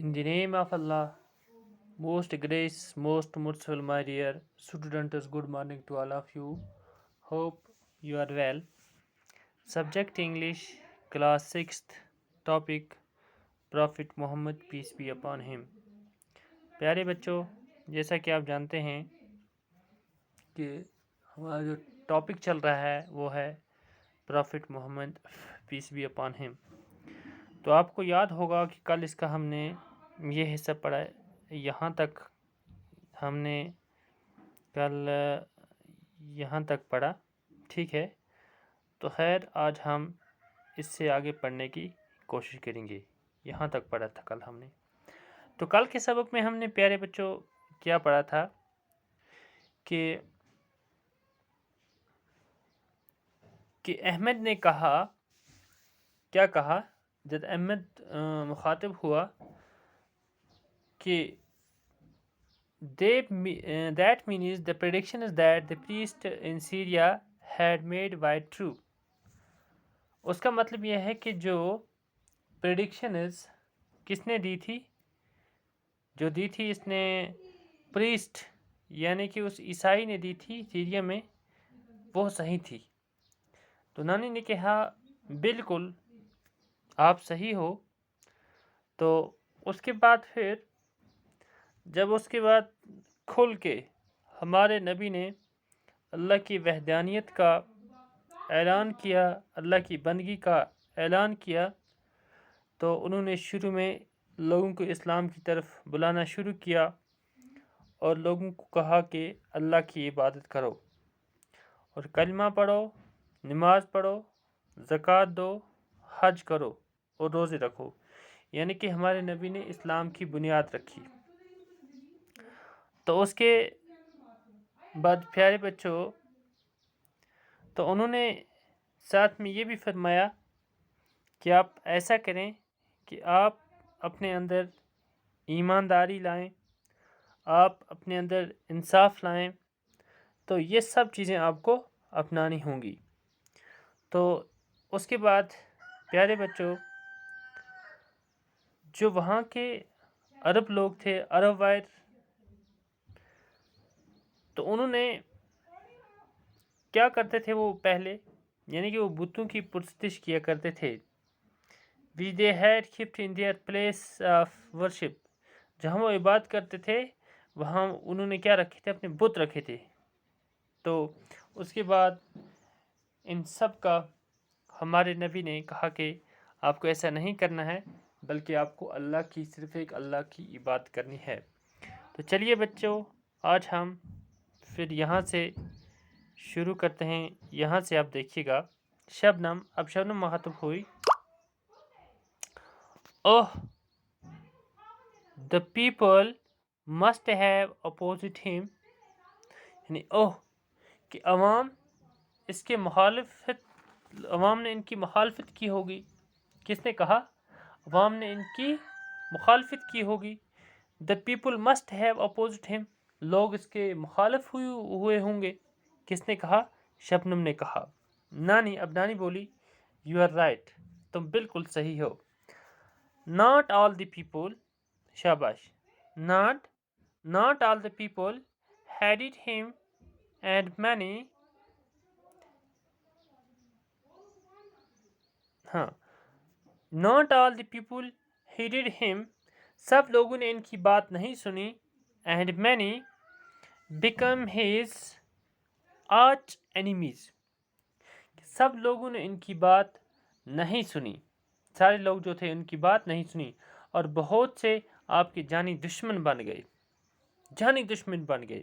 In the name of Allah, most gracious, most merciful, my dear students, good morning to all of you. Hope you are well. Subject English, class 6th, topic Prophet Muhammad, peace be upon him. پیارے بچوں، جیسا کہ آپ جانتے ہیں کہ ہمارا جو ٹاپک چل رہا ہے وہ ہے prophet Muhammad peace be upon him. تو آپ کو یاد ہوگا کہ کل اس کا ہم نے یہ حصہ پڑھا ہے، یہاں تک ہم نے کل یہاں تک پڑھا، ٹھیک ہے. تو خیر آج ہم اس سے آگے پڑھنے کی کوشش کریں گے. یہاں تک پڑھا تھا کل ہم نے. تو کل کے سبق میں ہم نے پیارے بچوں کیا پڑھا تھا کہ احمد نے کہا، کیا کہا جب احمد مخاطب ہوا کہ that means the prediction is that the priest in Syria had made white true. اس کا مطلب یہ ہے کہ جو predictions کس نے دی تھی، جو دی تھی اس نے پریسٹ یعنی کہ اس عیسائی نے دی تھی سیریا میں، وہ صحیح تھی. تو نانی نے کہا بالکل آپ صحیح ہو. تو اس کے بعد پھر جب اس کے بعد کھل کے ہمارے نبی نے اللہ کی وحدانیت کا اعلان کیا، اللہ کی بندگی کا اعلان کیا، تو انہوں نے شروع میں لوگوں کو اسلام کی طرف بلانا شروع کیا اور لوگوں کو کہا کہ اللہ کی عبادت کرو اور کلمہ پڑھو، نماز پڑھو، زکوٰۃ دو، حج کرو اور روزے رکھو. یعنی کہ ہمارے نبی نے اسلام کی بنیاد رکھی. تو اس کے بعد پیارے بچوں تو انہوں نے ساتھ میں یہ بھی فرمایا کہ آپ ایسا کریں کہ آپ اپنے اندر ایمانداری لائیں، آپ اپنے اندر انصاف لائیں، تو یہ سب چیزیں آپ کو اپنانی ہوں گی. تو اس کے بعد پیارے بچوں جو وہاں کے عرب لوگ تھے، عرب وائر، تو انہوں نے کیا کرتے تھے وہ پہلے، یعنی کہ وہ بتوں کی پرستش کیا کرتے تھے. which they had kept in their place of worship. جہاں وہ عبادت کرتے تھے وہاں انہوں نے کیا رکھے تھے، اپنے بت رکھے تھے. تو اس کے بعد ان سب کا ہمارے نبی نے کہا کہ آپ کو ایسا نہیں کرنا ہے، بلکہ آپ کو اللہ کی، صرف ایک اللہ کی عبادت کرنی ہے. تو چلیے بچوں آج ہم پھر یہاں سے شروع کرتے ہیں. یہاں سے آپ دیکھیے گا شبنم، اب شبنم مخاطب ہوئی. Oh, the people must have opposed him. یعنی اوہ کہ عوام اس کے عوام نے ان کی مخالفت کی ہوگی. کس نے کہا؟ عوام نے ان کی مخالفت کی ہوگی. The people must have opposed him. لوگ اس کے مخالف ہوئے ہوں گے. کس نے کہا؟ شبنم نے کہا. نانی، اب نانی بولی You are right. تم بالکل صحیح ہو. Not all the people, شاباش. Not all the people hated him and many. ہاں، not all the people hated him. سب لوگوں نے ان کی بات نہیں سنی. And many become his arch enemies. سب لوگوں نے ان کی بات نہیں سنی، سارے لوگ جو تھے ان کی بات نہیں سنی اور بہت سے آپ کے جانی دشمن بن گئے، جانی دشمن بن گئے.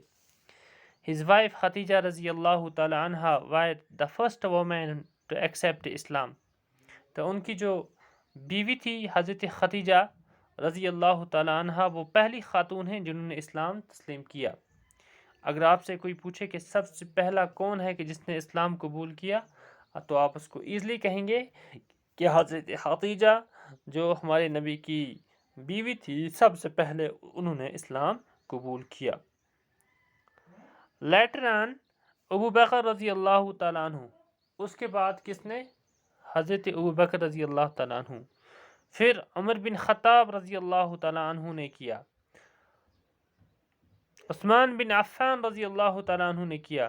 His wife Khadija رضی اللہ تعالی عنہ were the first woman to accept Islam. تو ان کی جو بیوی تھی حضرت خدیجہ رضی اللہ تعالی عنہ، وہ پہلی خاتون ہیں جنہوں نے اسلام تسلیم کیا. اگر آپ سے کوئی پوچھے کہ سب سے پہلا کون ہے کہ جس نے اسلام قبول کیا، تو آپ اس کو ایزلی کہیں گے کہ حضرت خدیجہ جو ہمارے نبی کی بیوی تھی، سب سے پہلے انہوں نے اسلام قبول کیا. لیٹر آن ابو بکر رضی اللہ تعالیٰ عنہ. اس کے بعد کس نے؟ حضرت ابو بکر رضی اللہ تعالیٰ عنہ. پھر عمر بن خطاب رضی اللہ تعالیٰ عنہ نے کیا، عثمان بن عفان رضی اللہ تعالیٰ عنہ نے کیا،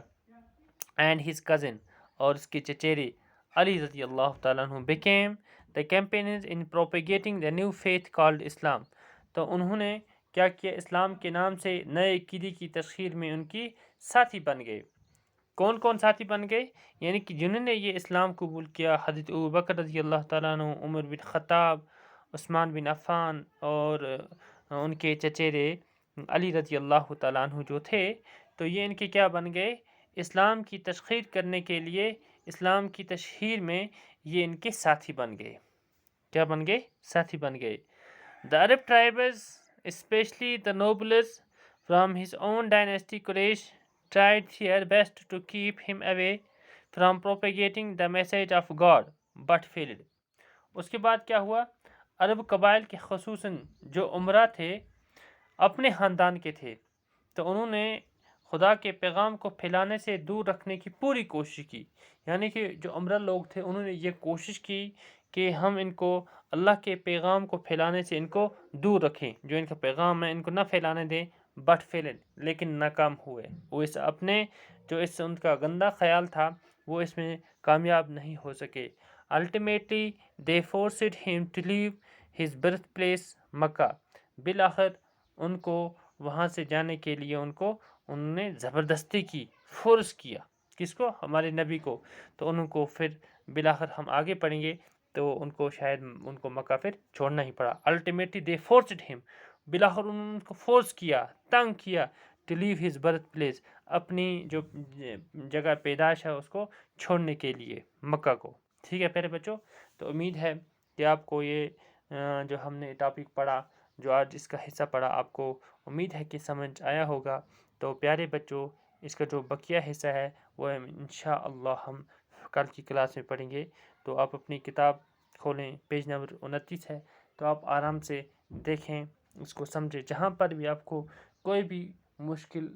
اینڈ ہز کزن، اور اس کے چچیرے علی رضی اللہ تعالیٰ عنہ became the campaigners in propagating the new faith called اسلام. تو انہوں نے کیا کیا؟ اسلام کے نام سے نئے عقیدے کی تشہیر میں ان کی ساتھی بن گئے. کون کون ساتھی بن گئے؟ یعنی کہ جنہوں نے یہ اسلام قبول کیا، حضرت ابوبکر رضی اللہ تعالیٰ عنہ، عمر بن خطاب، عثمان بن عفان، اور ان کے چچیرے علی رضی اللہ تعالیٰ عنہ جو تھے، تو یہ ان کے کیا بن گئے؟ اسلام کی تشہیر کرنے کے لیے، اسلام کی تشہیر میں یہ ان کے ساتھی بن گئے. کیا بن گئے؟ ساتھی بن گئے. The Arab tribes, especially the nobles from his own dynasty Quraysh, tried their best to keep him away from propagating the message of God, but failed. اس کے بعد کیا ہوا؟ عرب قبائل کے خصوصاً جو عمرہ تھے، اپنے خاندان کے تھے، تو انہوں نے خدا کے پیغام کو پھیلانے سے دور رکھنے کی پوری کوشش کی. یعنی کہ جو عمرہ لوگ تھے، انہوں نے یہ کوشش کی کہ ہم ان کو اللہ کے پیغام کو پھیلانے سے ان کو دور رکھیں، جو ان کا پیغام ہے ان کو نہ پھیلانے دیں. بٹ فیلڈ، لیکن ناکام ہوئے. وہ اس اپنے جو اس ان کا گندا خیال تھا، وہ اس میں کامیاب نہیں ہو سکے. Ultimately they forced him to leave his birth place Mecca. بالآخر ان کو وہاں سے جانے کے لیے انہوں نے زبردستی کی، فورس کیا. کس کو؟ ہمارے نبی کو. تو ان کو پھر بالآخر ہم آگے پڑھیں گے تو ان کو شاید ان کو مکہ پھر چھوڑنا ہی پڑا. الٹیمیٹلی دے فورسڈ ہم، بالآخر انہوں نے ان کو فورس کیا، تنگ کیا، to leave his birth place, اپنی جو جگہ پیدائش ہے اس کو چھوڑنے کے لیے، مکہ کو. ٹھیک ہے پیارے بچوں، تو امید ہے کہ آپ کو یہ جو ہم نے ٹاپک پڑھا، جو آج اس کا حصہ پڑھا، آپ کو امید ہے کہ سمجھ آیا ہوگا. تو پیارے بچوں، اس کا جو بقیہ حصہ ہے وہ انشاءاللہ ہم کل کی کلاس میں پڑھیں گے. تو آپ اپنی کتاب کھولیں، پیج نمبر 29 ہے، تو آپ آرام سے دیکھیں، اس کو سمجھیں. جہاں پر بھی آپ کو کوئی بھی مشکل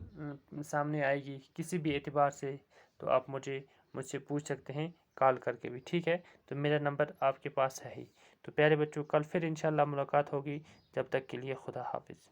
سامنے آئے گی کسی بھی اعتبار سے، تو آپ مجھ سے پوچھ سکتے ہیں کال کر کے بھی. ٹھیک ہے، تو میرا نمبر آپ کے پاس ہے ہی. تو پیارے بچوں، کل پھر انشاءاللہ ملاقات ہوگی. جب تک کے لیے خدا حافظ.